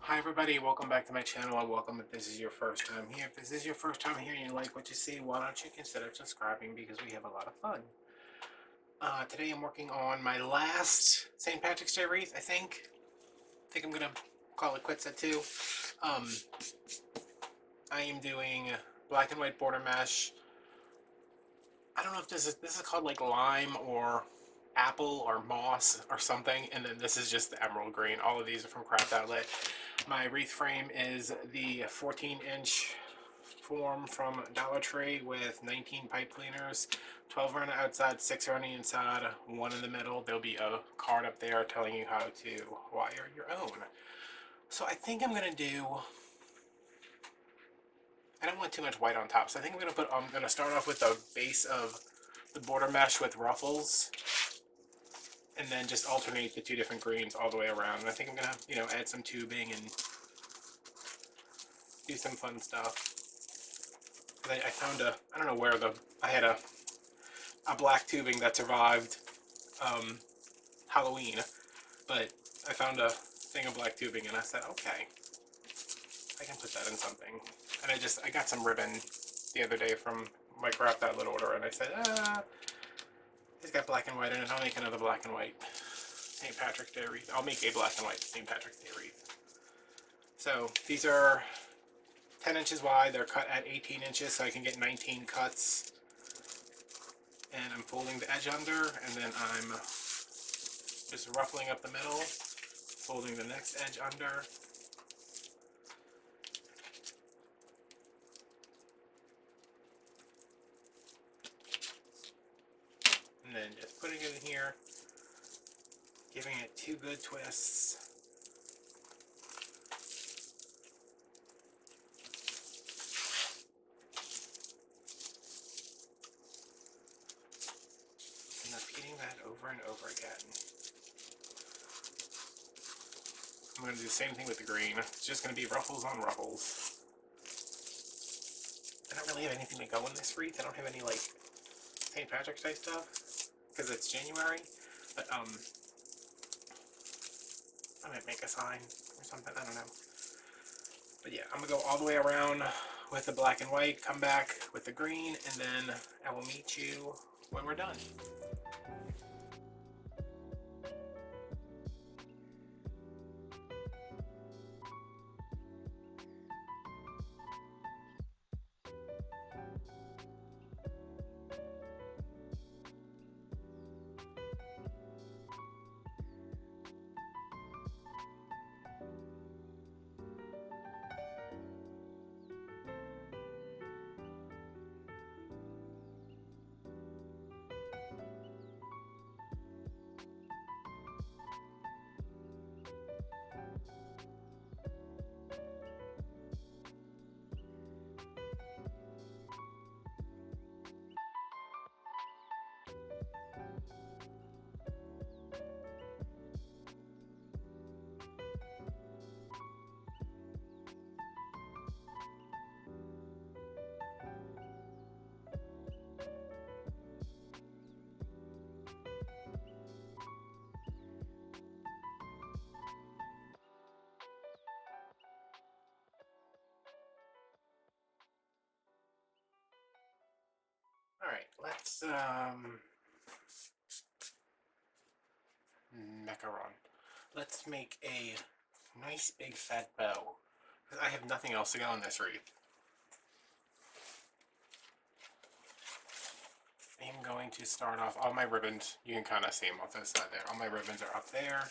Hi everybody, welcome back to my channel, and welcome if this is your first time here. If this is your first time here and you like what you see, why don't you consider subscribing, because we have a lot of fun. Today I'm working on my last St. Patrick's Day wreath, I think. I think I'm gonna call it quits at 2. Um, I am doing black and white border mesh. I don't know if this is called like lime or apple or moss or something, and then this is just the emerald green. All of these are from Craft Outlet. My wreath frame is the 14-inch form from Dollar Tree with 19 pipe cleaners, 12 around the outside, 6 around the inside, 1 in the middle. There'll be a card up there telling you how to wire your own. So I think I'm gonna do, I don't want too much white on top, so I think I'm gonna start off with the base of the border mesh with ruffles, and then just alternate the 2 different greens all the way around. And I think I'm gonna, add some tubing and do some fun stuff. I found I don't know where I had a black tubing that survived Halloween, but I found a thing of black tubing and I said, okay, I can put that in something. And I got some ribbon the other day from my Craft Outlet order, and I said, it's got black and white in it, I'll make another black and white St. Patrick's Day wreath. I'll make a black and white St. Patrick's Day wreath. So these are 10 inches wide, they're cut at 18 inches, so I can get 19 cuts. And I'm folding the edge under, and then I'm just ruffling up the middle, folding the next edge under. And then just putting it in here, giving it 2 good twists. And repeating that over and over again. I'm going to do the same thing with the green. It's just going to be ruffles on ruffles. I don't really have anything to go in this wreath. I don't have any like St. Patrick's Day stuff because it's January. But I might make a sign or something. I don't know. But yeah, I'm going to go all the way around with the black and white, come back with the green, and then I will meet you when we're done. Alright, let's macaron. Let's make a nice big fat bow. I have nothing else to go in this wreath. I'm going to start off, all my ribbons, you can kind of see them off this side there. All my ribbons are up there.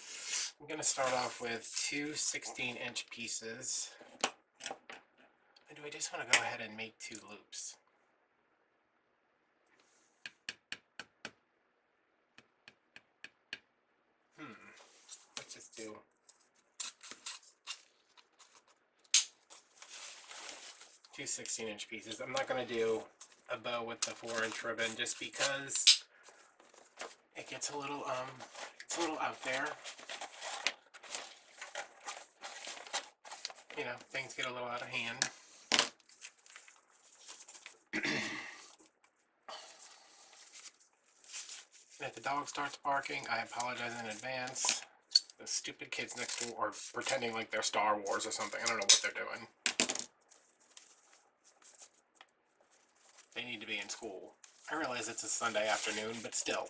I'm going to start off with 2 16-inch pieces. And do I just want to go ahead and make 2 loops? Let's just do two 16-inch pieces. I'm not going to do a bow with the 4-inch ribbon just because it gets a little out there. You know, things get a little out of hand. If the dog starts barking, I apologize in advance. The stupid kids next door are pretending like they're Star Wars or something. I don't know what they're doing. They need to be in school. I realize it's a Sunday afternoon, but still.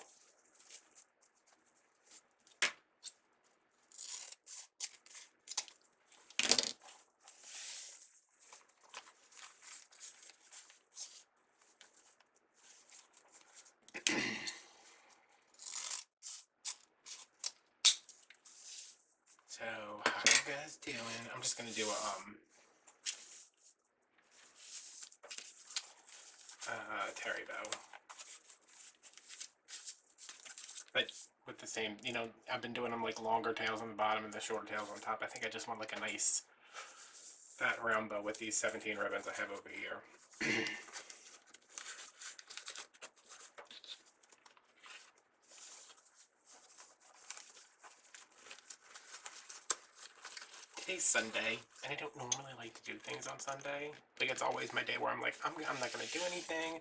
So, how you guys doing? I'm just gonna do a terry bow, but with the same, you know, I've been doing them like longer tails on the bottom and the shorter tails on top. I think I just want like a nice fat round bow with these 17 ribbons I have over here. Today's Sunday, and I don't normally like to do things on Sunday. Like, it's always my day where I'm like, I'm not going to do anything.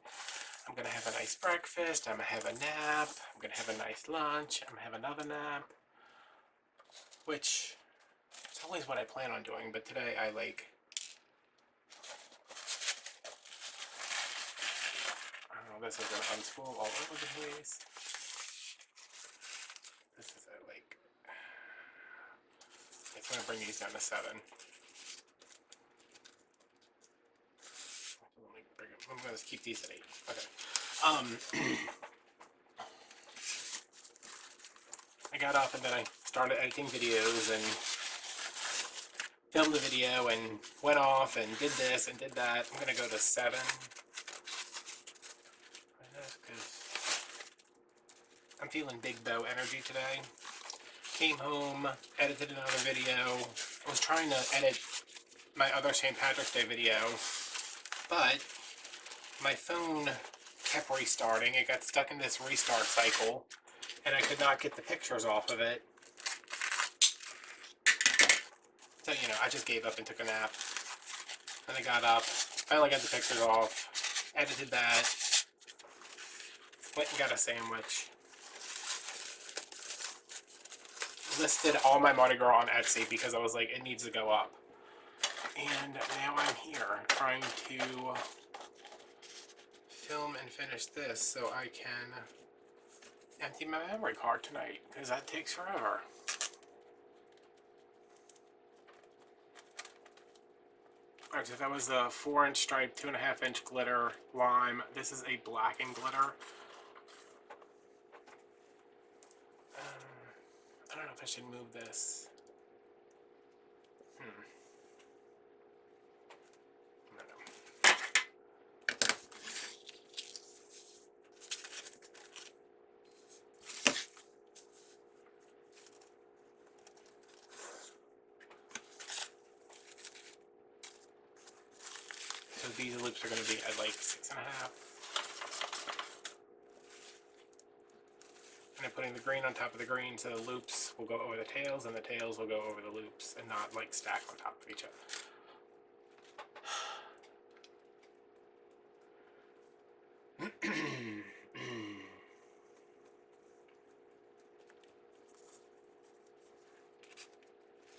I'm going to have a nice breakfast. I'm going to have a nap. I'm going to have a nice lunch. I'm going to have another nap. Which is always what I plan on doing, but today I like... I don't know, this is going to unspool all over the place. This is a, like... It's going to bring these down to 7. I'm going to keep these at 8. Okay. I got up and then I started editing videos and filmed the video and went off and did this and did that. I'm going to go to 7. I'm feeling big bow energy today. Came home, edited another video. I was trying to edit my other St. Patrick's Day video, but my phone kept restarting. It got stuck in this restart cycle, and I could not get the pictures off of it. So, you know, I just gave up and took a nap. Then I got up, finally got the pictures off, edited that, went and got a sandwich. Listed all my Mardi Gras on Etsy because I was like, it needs to go up. And now I'm here trying to film and finish this so I can empty my memory card tonight, because that takes forever. Alright, so that was a 4-inch stripe, 2.5-inch glitter lime. This is a black and glitter. I don't know if I should move this. I don't know. So these loops are going to be at like 6.5. And I'm putting the green on top of the green, so the loops will go over the tails, and the tails will go over the loops, and not like stack on top of each other.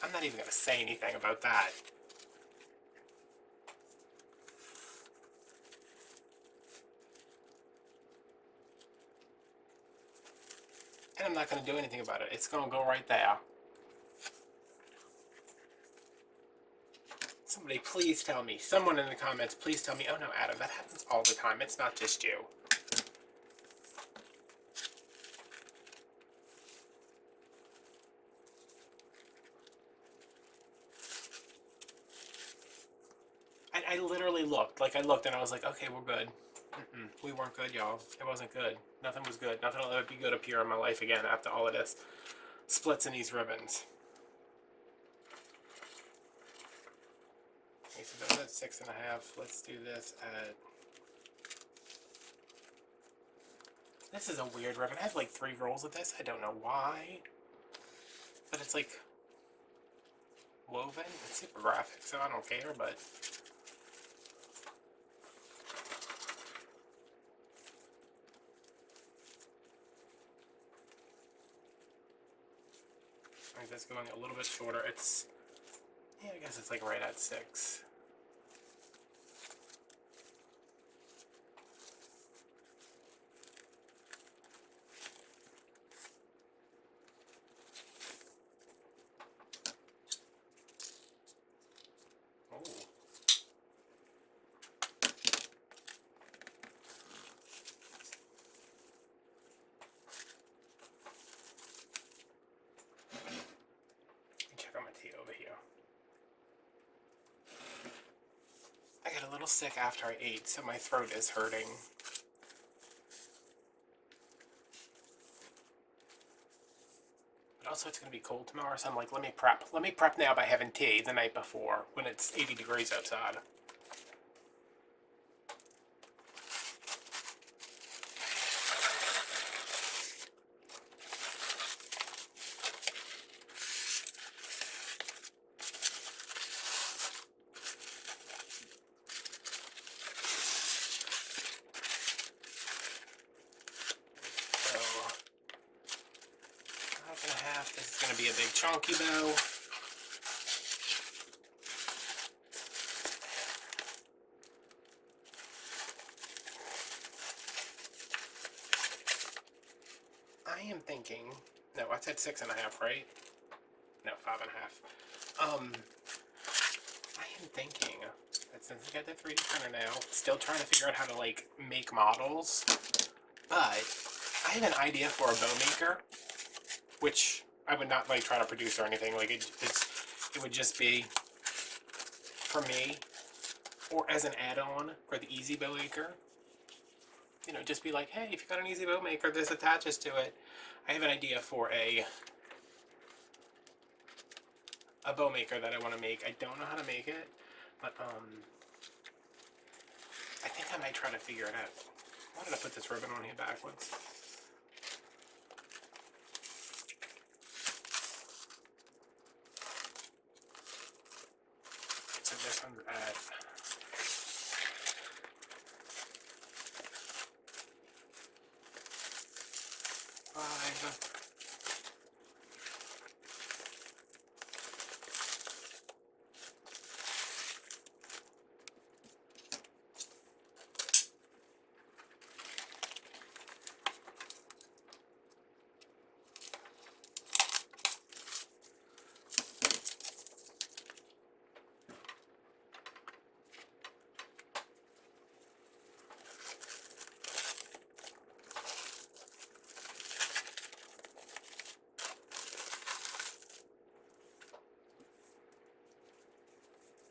I'm not even going to say anything about that. And I'm not going to do anything about it. It's going to go right there. Somebody please tell me. Someone in the comments, please tell me. Oh no, Adam, that happens all the time. It's not just you. I literally looked. Like, I looked and I was like, okay, we're good. We weren't good, y'all. It wasn't good. Nothing was good. Nothing will ever be good up here in my life again after all of this. Splits in these ribbons. Okay, so that's at 6.5. Let's do this at... This is a weird ribbon. I have like 3 rolls of this. I don't know why. But it's like woven. It's super graphic, so I don't care, but... I'm just going a little bit shorter. It's, yeah, I guess it's like right at 6. Oh. Check out my tea over here. I got a little sick after I ate, so my throat is hurting. But also it's going to be cold tomorrow, so I'm like, let me prep. Let me prep now by having tea the night before when it's 80 degrees outside. This is going to be a big chunky bow. I am thinking, no, I said 6.5, right? No, 5.5. I am thinking that since I got the 3D printer now, still trying to figure out how to like make models, but I have an idea for a bow maker, which I would not like try to produce or anything. Like it would just be for me, or as an add-on for the Easy Bow Maker. You know, just be like, hey, if you got an Easy Bow Maker, this attaches to it. I have an idea for a bow maker that I want to make. I don't know how to make it, but I think I might try to figure it out. Why did I put this ribbon on here backwards? So this one's at 5.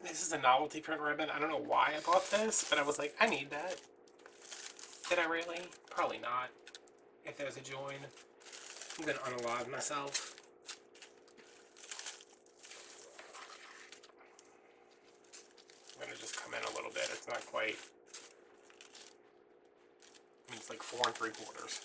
This is a novelty print ribbon. I don't know why I bought this, but I was like, I need that. Did I really? Probably not. If there's a join, I'm gonna unalive myself. I'm gonna just come in a little bit. It's not quite. I mean, it's like 4 3/4.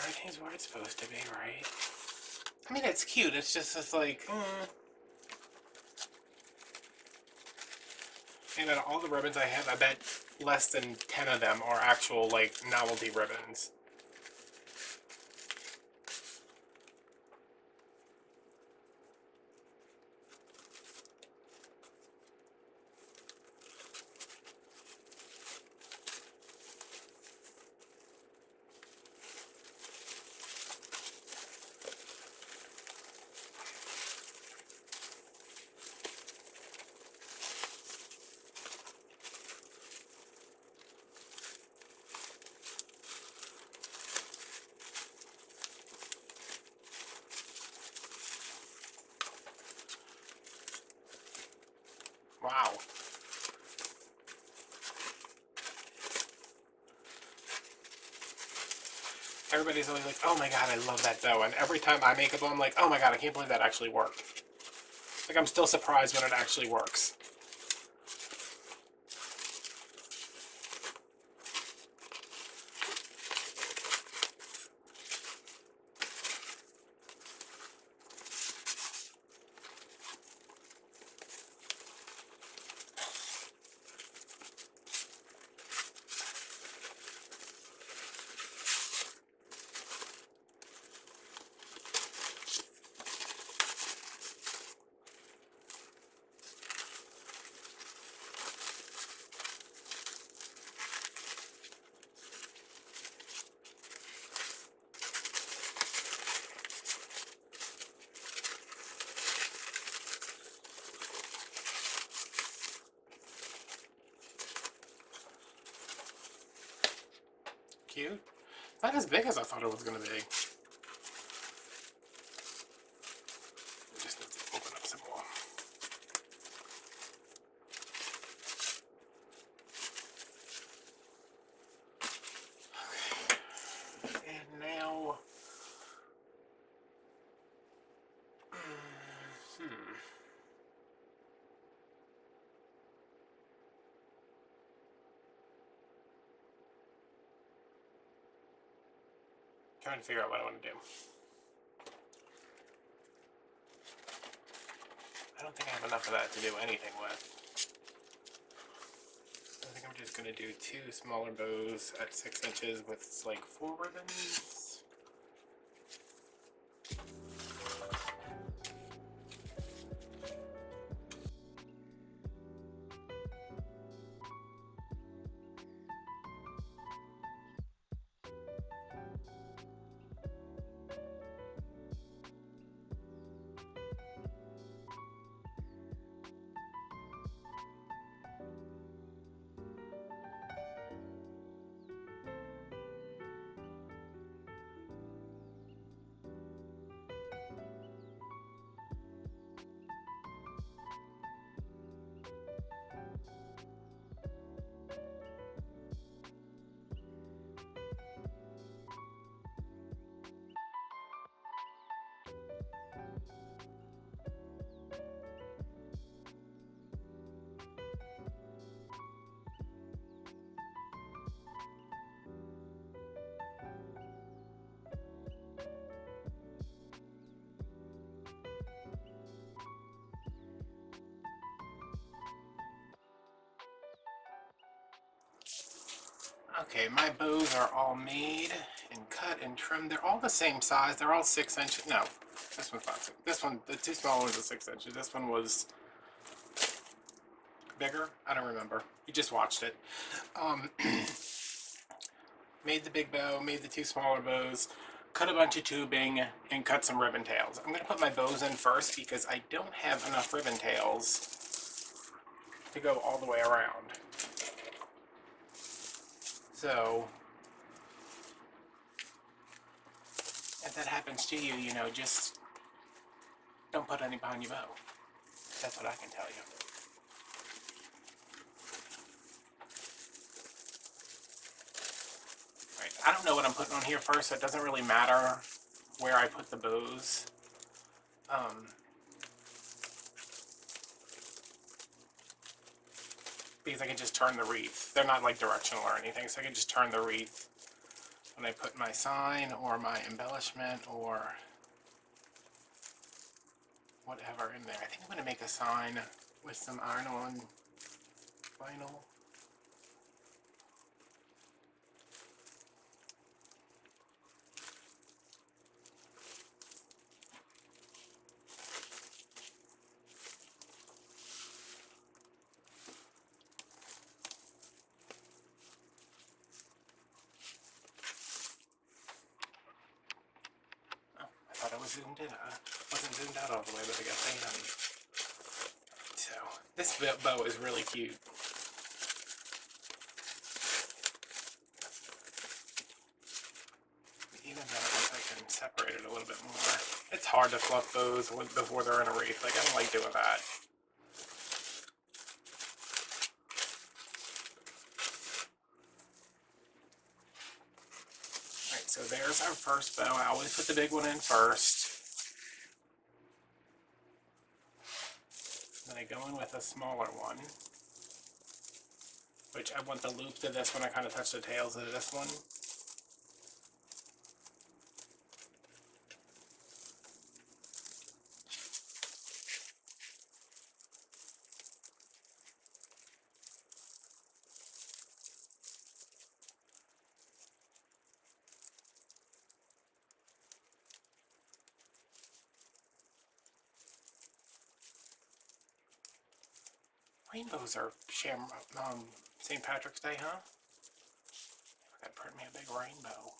Everything's where it's supposed to be, right? I mean, it's cute. It's just, it's like, And out of all the ribbons I have, I bet less than 10 of them are actual, like, novelty ribbons. Wow. Everybody's always like, oh my god, I love that bow. And every time I make a bow, I'm like, oh my god, I can't believe that actually worked. Like, I'm still surprised when it actually works. Cute. Not as big as I thought it was going to be. Just need to open up some more. Okay. And now... Trying to figure out what I want to do. I don't think I have enough of that to do anything with. I think I'm just going to do 2 smaller bows at 6 inches with like 4 ribbons. Okay, my bows are all made and cut and trimmed. They're all the same size. They're all 6 inches. No, this one's not 6. This one, the 2 small ones are 6 inches. This one was bigger. I don't remember. You just watched it. Made the big bow, made the 2 smaller bows, cut a bunch of tubing, and cut some ribbon tails. I'm going to put my bows in first because I don't have enough ribbon tails to go all the way around. So, if that happens to you, you know, just don't put any behind your bow. That's what I can tell you. Right, I don't know what I'm putting on here first, so it doesn't really matter where I put the bows. Because I can just turn the wreath. They're not like directional or anything, so I can just turn the wreath when I put my sign or my embellishment or whatever in there. I think I'm going to make a sign with some iron-on vinyl. I thought I was zoomed in. I wasn't zoomed out all the way, but I got paint on it. So, this bow is really cute. Even though I guess I can separate it a little bit more. It's hard to fluff bows before they're in a wreath. Like, I don't like doing that. Alright, So there's our first bow. I always put the big one in first. Then I go in with a smaller one, which I want the loop to this one. I kind of touch the tails of this one. Rainbows are St. Patrick's Day, huh? I gotta print me a big rainbow.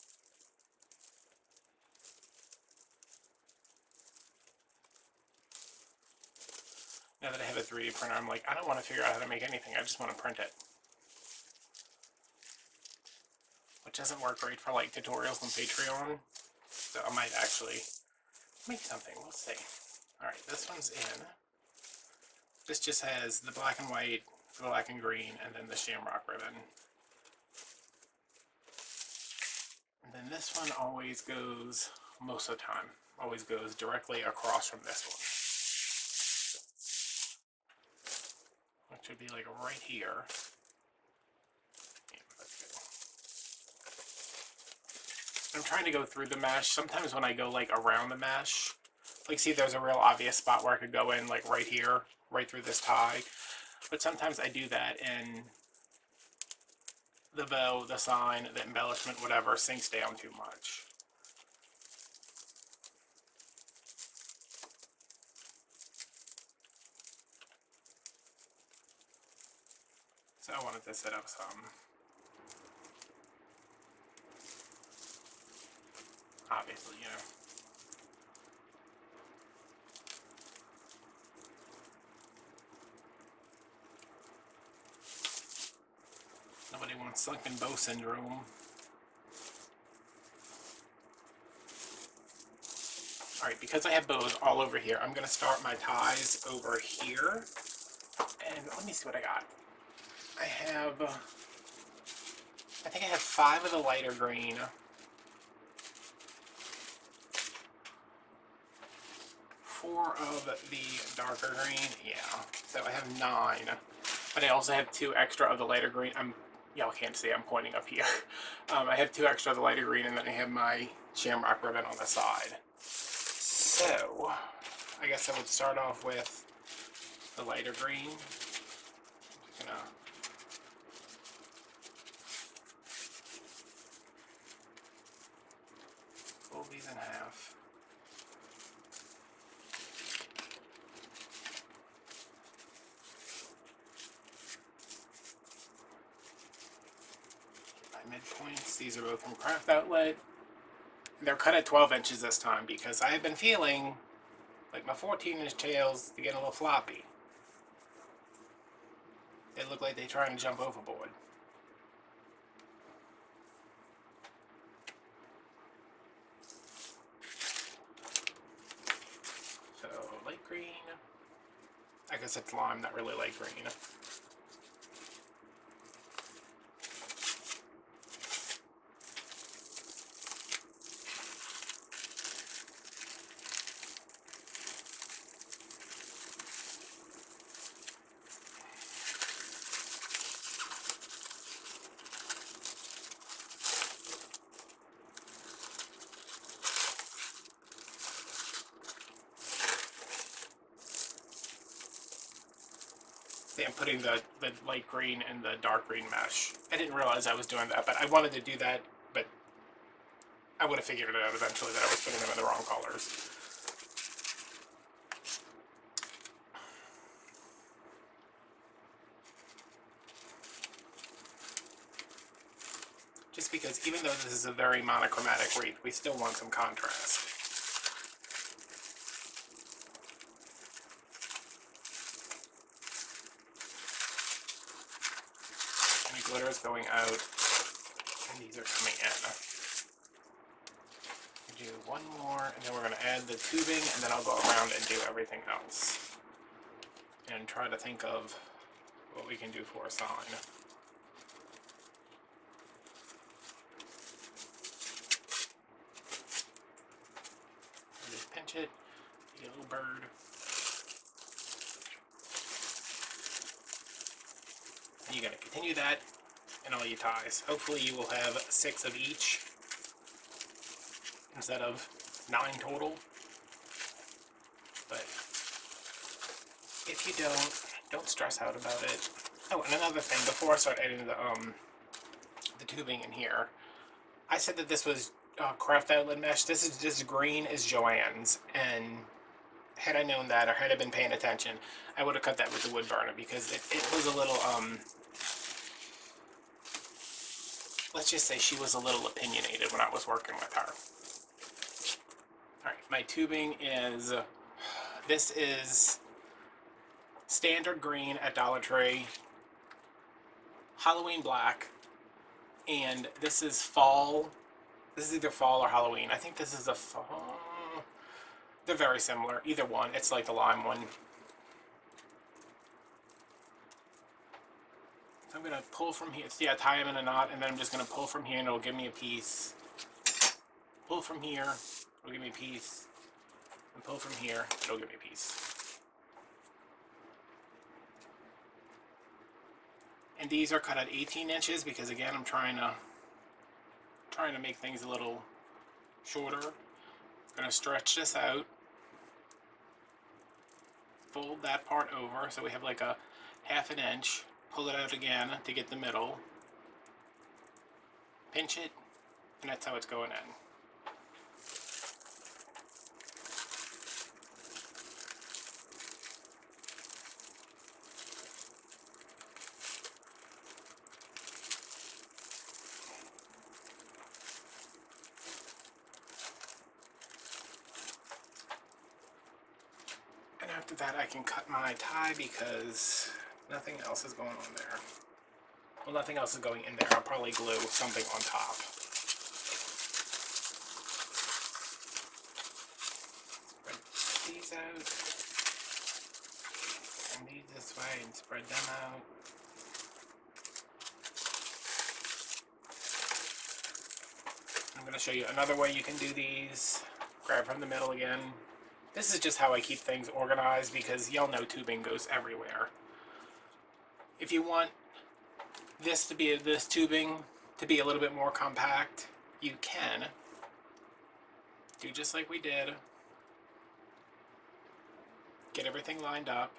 Now that I have a 3D printer, I'm like, I don't want to figure out how to make anything. I just want to print it. Which doesn't work great for like tutorials on Patreon. So I might actually make something. We'll see. Alright, this one's in. This just has the black and white, the black and green, and then the shamrock ribbon. And then this one always goes, most of the time, always goes directly across from this one. Which would be like right here. Yeah, that's good. I'm trying to go through the mesh. Sometimes when I go like around the mesh, like see there's a real obvious spot where I could go in like right here, right through this tie. But sometimes I do that and the bow, the sign, the embellishment, whatever, sinks down too much. So I wanted to set up some. Obviously, you know. Nobody wants sunken bow syndrome. Alright, because I have bows all over here, I'm going to start my ties over here. And let me see what I got. I think I have 5 of the lighter green. 4 of the darker green. Yeah, so I have 9. But I also have 2 extra of the lighter green. Y'all can't see, I'm pointing up here. I have 2 extra of the lighter green, and then I have my shamrock ribbon on the side. So, I guess I would start off with the lighter green. I'm gonna fold these in half. My midpoints, these are both from Craft Outlet. They're cut at 12 inches this time because I have been feeling like my 14-inch tails to get a little floppy. They look like they're trying to jump overboard. So, light green. I guess it's lime, not really light green. I'm putting the light green and the dark green mesh. I didn't realize I was doing that, but I wanted to do that, but I would have figured it out eventually that I was putting them in the wrong colors. Just because even though this is a very monochromatic wreath, we still want some contrast. Glitter is going out, and these are coming in. We do one more, and then we're going to add the tubing, and then I'll go around and do everything else. And try to think of what we can do for a sign. And you're going to continue that in all your ties. Hopefully you will have 6 of each instead of 9 total. But if you don't stress out about it. Oh, and another thing, before I start adding the tubing in here, I said that this was craft outlet mesh. This green is Joann's, and had I known that, or had I been paying attention, I would have cut that with the wood burner, because it was a little let's just say she was a little opinionated when I was working with her. Alright, my tubing is, this is standard green at Dollar Tree, Halloween black, and this is fall. This is either fall or Halloween. I think this is a fall. They're very similar. Either one. It's like the lime one. I'm going to pull from here. Yeah, tie them in a knot, and then I'm just going to pull from here, and it'll give me a piece. Pull from here, it'll give me a piece. And pull from here, it'll give me a piece. And these are cut at 18 inches because, again, I'm trying to make things a little shorter. I'm going to stretch this out. Fold that part over so we have like a ½ inch. Pull it out again to get the middle. Pinch it, and that's how it's going in. And after that I can cut my tie because nothing else is going on there. Well, nothing else is going in there. I'll probably glue something on top. Spread these out. And these this way and spread them out. I'm going to show you another way you can do these. Grab from the middle again. This is just how I keep things organized because y'all know tubing goes everywhere. If you want this tubing to be a little bit more compact, you can do just like we did. Get everything lined up.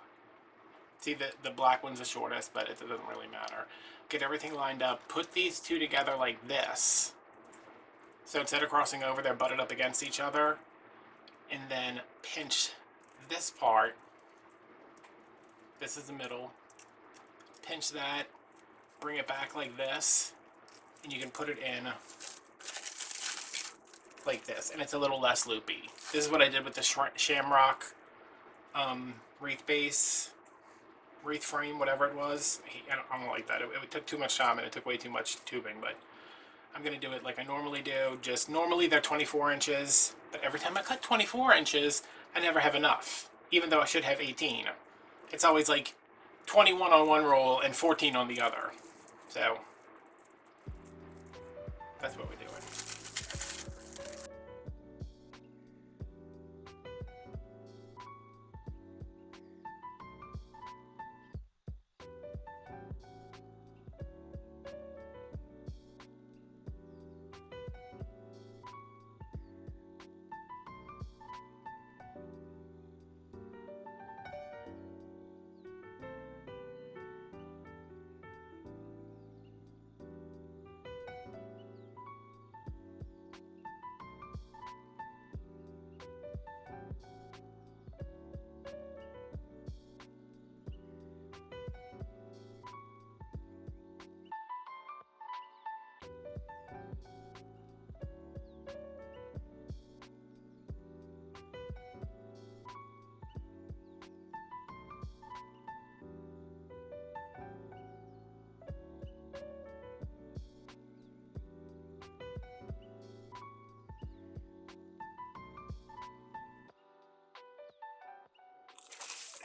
See, the black one's the shortest, but it doesn't really matter. Get everything lined up. Put these two together like this. So instead of crossing over, they're butted up against each other. And then pinch this part. This is the middle. Pinch that, bring it back like this, and you can put it in like this, and it's a little less loopy. This is what I did with the Shamrock wreath base, wreath frame, whatever it was. I don't like that. It took too much time, and it took way too much tubing, but I'm going to do it like I normally do. Just normally they're 24 inches, but every time I cut 24 inches, I never have enough, even though I should have 18. It's always like 21 on one roll and 14 on the other. So that's what we're doing.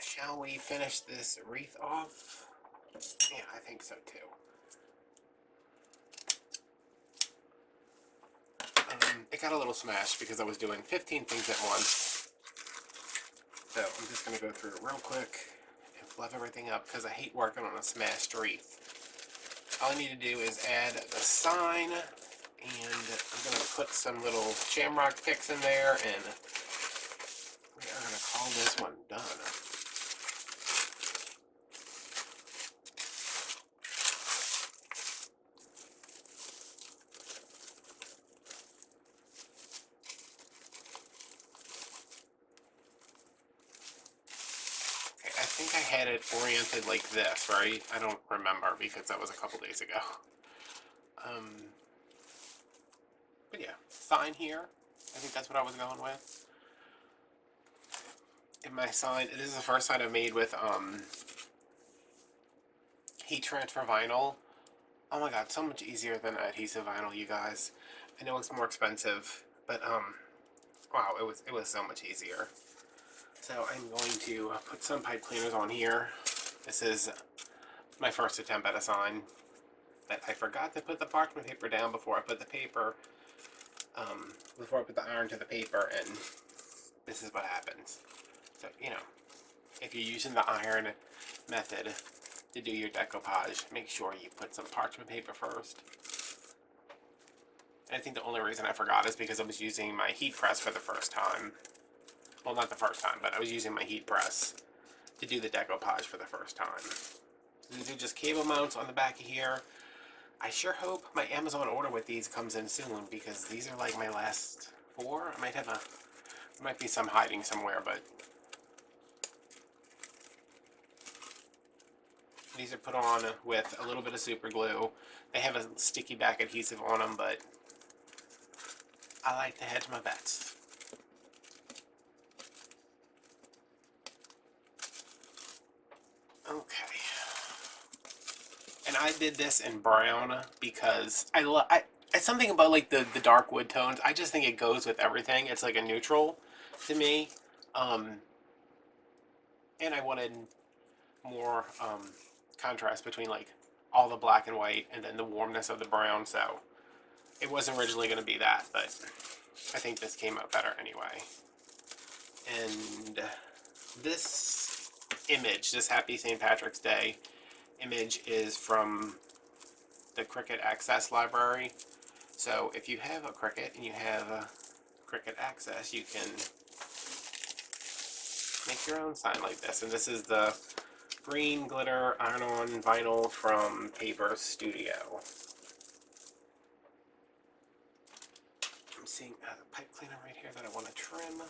Shall we finish this wreath off? Yeah, I think so too. It got a little smashed because I was doing 15 things at once. So I'm just going to go through it real quick and fluff everything up because I hate working on a smashed wreath. All I need to do is add the sign, and I'm going to put some little shamrock picks in there, and we are going to call this one done. Okay, I think I had it oriented like this, right? I don't remember because that was a couple days ago. But yeah, sign here. I think that's what I was going with. In my sign, it is the first sign I've made with heat transfer vinyl. Oh my god, so much easier than adhesive vinyl, you guys. I know it's more expensive, but wow, it was so much easier. So I'm going to put some pipe cleaners on here. This is my first attempt at a sign. But I forgot to put the parchment paper down before I put the paper, before I put the iron to the paper, and this is what happens. So, you know, if you're using the iron method to do your decoupage, make sure you put some parchment paper first. And I think the only reason I forgot is because I was using my heat press for the first time. Well, not the first time, but I was using my heat press to do the decoupage for the first time. These are just cable mounts on the back of here. I sure hope my Amazon order with these comes in soon, because these are like my last 4. I might have there might be some hiding somewhere, but these are put on with a little bit of super glue. They have a sticky back adhesive on them, but I like to hedge my bets. Okay. And I did this in brown because it's something about like the dark wood tones. I just think it goes with everything. It's like a neutral to me. And I wanted more contrast between like all the black and white and then the warmness of the brown. So it wasn't originally going to be that, but I think this came out better anyway. And this image, this Happy St. Patrick's Day image, is from the Cricut Access library. So if you have a Cricut and you have Cricut Access, you can make your own sign like this. And this is the green glitter iron-on vinyl from Paper Studio. I'm seeing a pipe cleaner right here that I want to trim.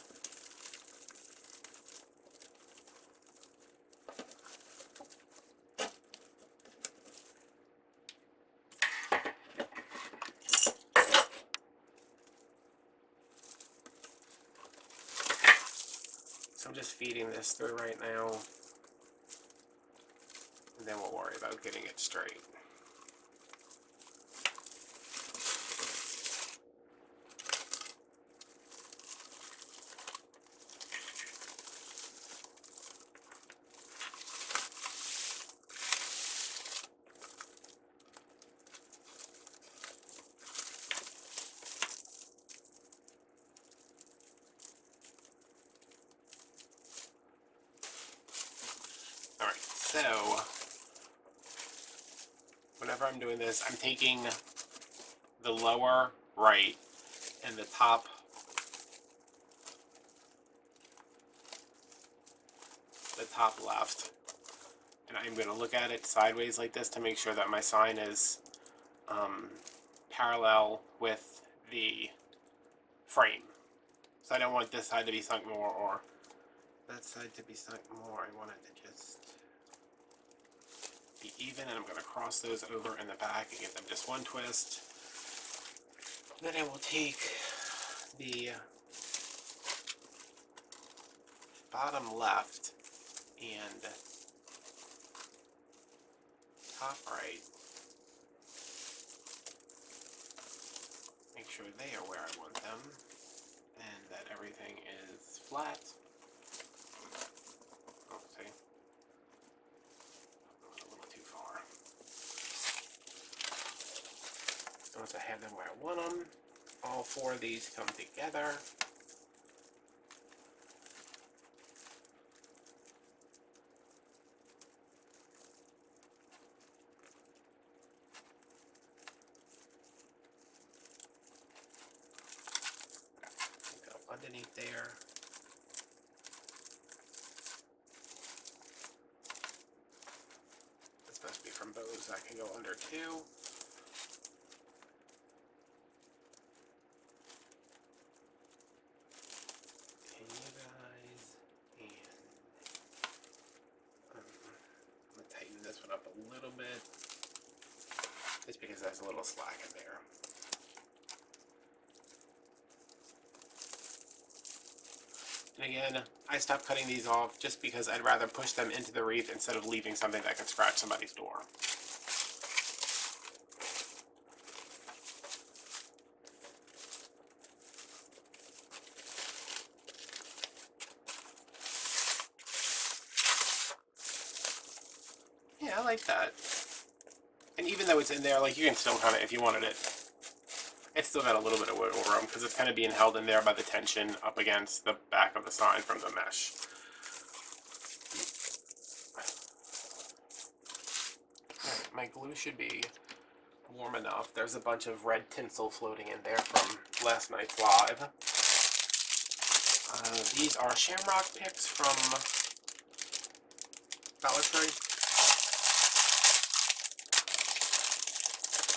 So I'm just feeding this through right now, and then we'll worry about getting it straight. Alright, so whenever I'm doing this, I'm taking the lower right and the top left, and I'm going to look at it sideways like this to make sure that my sign is parallel with the frame. So I don't want this side to be sunk more or that side to be sunk more. I want it to just be even, and I'm going to cross those over in the back and give them just one twist. Then I will take the bottom left and top right, make sure they are where I want them, and that everything is flat. Oh, see? A little too far. Once I have them where I want them, all 4 of these come together. suppose that can go under too. And you guys, and I'm going to tighten this one up a little bit, just because there's a little slack in there. And again, I stopped cutting these off just because I'd rather push them into the wreath instead of leaving something that could scratch somebody's door. Yeah, I like that. And even though it's in there, like, you can still kind of, if you wanted it, it's still got a little bit of wiggle room because it's kind of being held in there by the tension up against the back of the sign from the mesh. Alright, my glue should be warm enough. There's a bunch of red tinsel floating in there from last night's live. These are shamrock picks from Dollar Tree.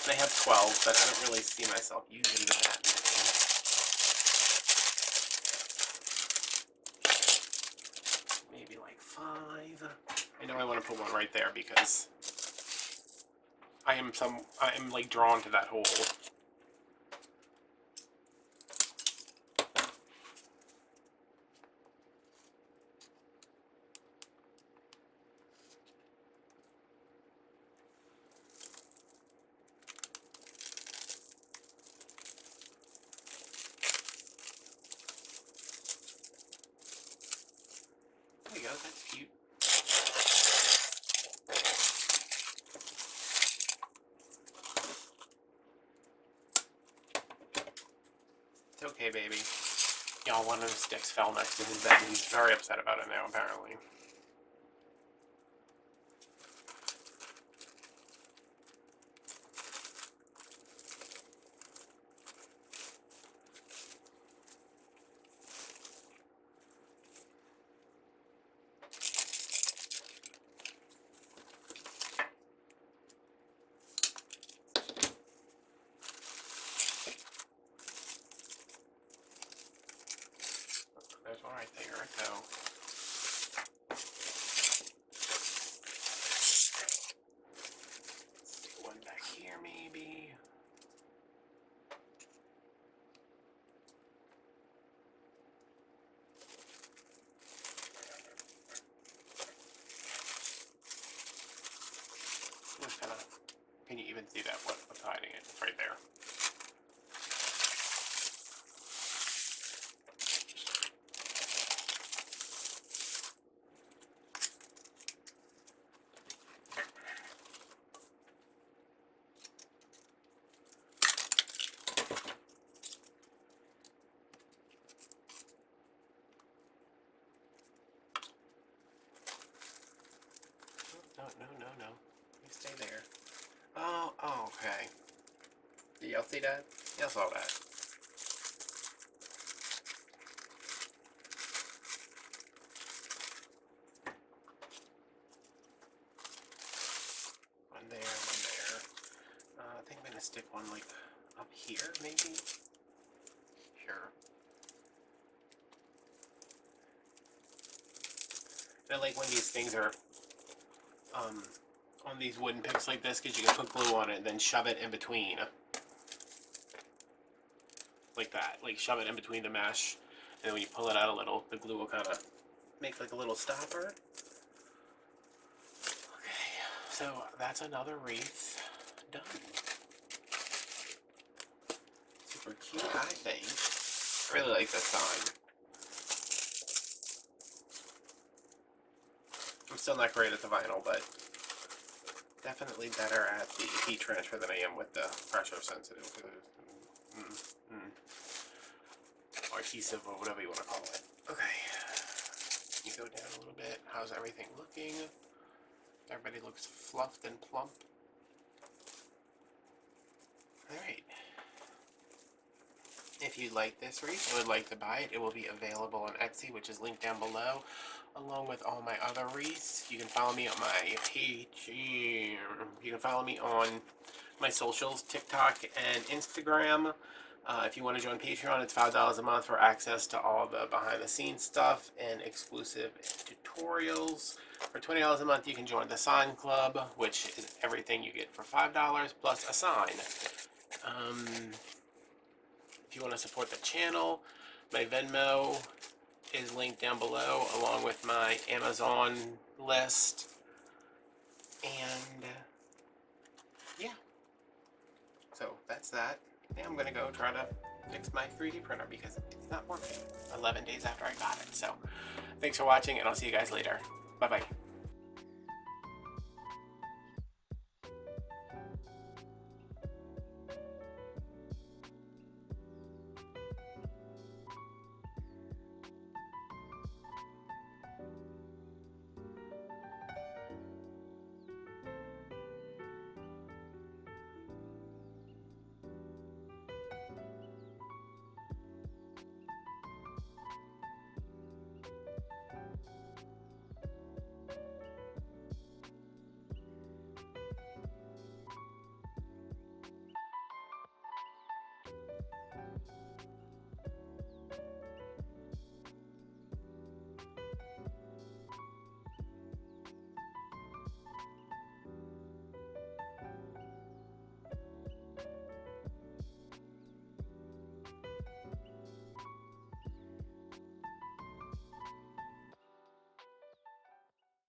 They have 12, but I don't really see myself using that many. Maybe like 5. I know I want to put one right there because I am like drawn to that hole. There you go, that's cute. It's okay, baby. Y'all, one of the sticks fell next to his bed and he's very upset about it now, apparently. There's one right there, so. Stick one back here, maybe. Just kind of, can you even see that? What's hiding it? It's right there. No. You stay there. Oh, okay. Did y'all see that? Y'all saw that. One there. I think I'm gonna stick one like up here, maybe? Sure. I like when these things are on these wooden picks like this, because you can put glue on it and then shove it in between. Like that. Like shove it in between the mesh, and then when you pull it out a little, the glue will kind of make like a little stopper. Okay, so that's another wreath done. Super cute, I think. I really like this sign. I'm still not great at the vinyl, but definitely better at the heat transfer than I am with the pressure sensitive. Or adhesive, or whatever you want to call it. Okay. You go down a little bit. How's everything looking? Everybody looks fluffed and plump. Alright. If you like this wreath and would like to buy it, it will be available on Etsy, which is linked down below, along with all my other wreaths. You can follow me on my page. You can follow me on my socials, TikTok and Instagram. If you want to join Patreon, it's $5 a month for access to all the behind-the-scenes stuff and exclusive tutorials. For $20 a month, you can join the Sign Club, which is everything you get for $5 plus a sign. If you want to support the channel, my Venmo is linked down below, along with my Amazon list. And yeah, so that's that. Now I'm gonna go try to fix my 3D printer because it's not working 11 days after I got it. So thanks for watching, and I'll see you guys later. Bye bye.